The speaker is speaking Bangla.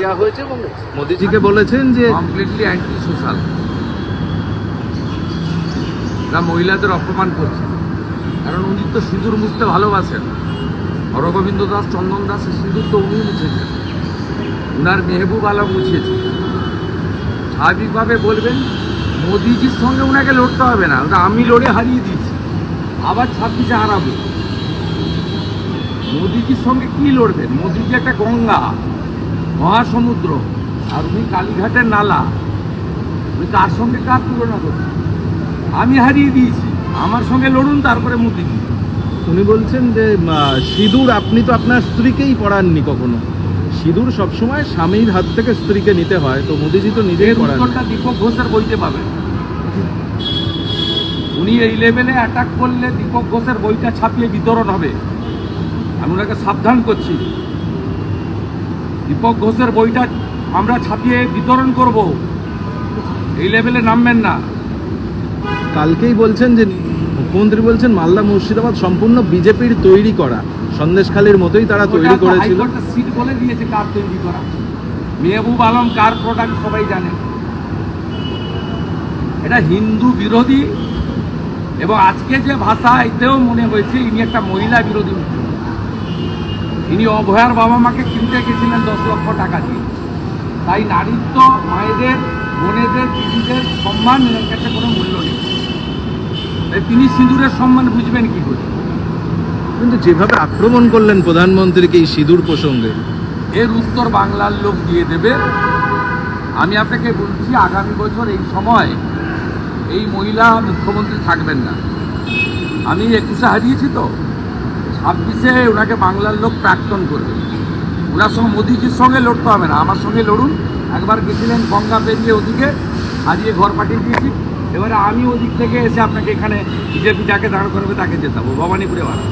দেওয়া হয়েছে এবং মোদিজিকে বলেছেন যে কমপ্লিটলি অ্যান্টি সোশ্যাল, না মহিলাদের অপমান করছে। কারণ উনি তো সিঁদুর মুছতে ভালোবাসেন। হরগোবিন্দ দাস, চন্দন দাসের সিঁদুর তো উনি মুছেছেন, উনার মেহবুব আলম মুছিয়েছে। স্বাভাবিকভাবে বলবেন মোদিজির সঙ্গে ওনাকে লড়তে হবে না, ওটা আমি লড়ে হারিয়ে দিয়েছি, আবার 26-এ হারাবো। মোদিজির সঙ্গে কি লড়বেন? মোদিজি একটা গঙ্গা, মহাসমুদ্র, আর উনি কালীঘাটের নালা। উনি কার সঙ্গে কার তুলনা করছেন? আমি হারিয়ে দিয়েছি, আমার সঙ্গে লড়ুন, তারপরে মোদিজি। উনি বলছেন যে সিঁদুর আপনি তো আপনার স্ত্রীকেই পরাননি কখনো, সিঁদুর সবসময় স্বামীর হাত থেকে স্ত্রীকে নিতে হয়, তো মোদিজি তো নিজেই এর পরান। উত্তরটা দীপক ঘোষের বইতে পাবেন। উনি এই লেভেলে অ্যাটাক করলে দীপক ঘোষের বইটা ছাপিয়ে বিতরণ হবে। আমি ওনাকে সাবধান করছি, দীপক ঘোষের বইটা আমরা ছাপিয়ে বিতরণ করব, এই লেভেলে নামবেন না। কালকেই বলছেন যে মুখ্যমন্ত্রী বলছেন মালদা মুর্শিদাবাদ সম্পূর্ণ বিজেপির তৈরি করা, সন্দেশখালীর মতোই তারা তৈরি করেছিল। সিট বলে দিয়েছে কার তৈরি করা, মেহবুব আলম কার প্রোডাক্ট সবাই জানে। এটা হিন্দু বিরোধী, এবং আজকে যে ভাষা, এতেও মনে হয়েছে ইনি একটা মহিলা বিরোধী মুখ্যমন্ত্রী। ইনি অভয়ার বাবা মাকে কিনতে গেছিলেন 10 লক্ষ টাকা দিয়ে। তাই নারীত্ব, মায়েদের, বোনেদের, দিদিদের সম্মান এর কাছে কোনো মূল্য নেই। তাই তিনি সিঁদুরের সম্মান বুঝবেন কি করে? কিন্তু যেভাবে আক্রমণ করলেন প্রধানমন্ত্রীকে এই সিঁদুর প্রসঙ্গে, এর উত্তর বাংলার লোক দিয়ে দেবে। আমি আপনাকে বলছি, আগামী বছর এই সময় এই মহিলা মুখ্যমন্ত্রী থাকবেন না। আমি 21-এ হারিয়েছি, তো 26-এ ওনাকে বাংলার লোক প্রাক্তন করবে। ওনার সঙ্গে মোদিজির সঙ্গে লড়তে হবে না, আমার সঙ্গে লড়ুন। একবার গেছিলেন গঙ্গা পেরিয়ে ওদিকে, হারিয়ে ঘর পাঠিয়ে দিয়েছি। এবারে আমি ওদিক থেকে এসে আপনাকে এখানে বিজেপি যাকে দাঁড় করবে তাকে জেতাবো, ভবানীপুরে বাড়াবো।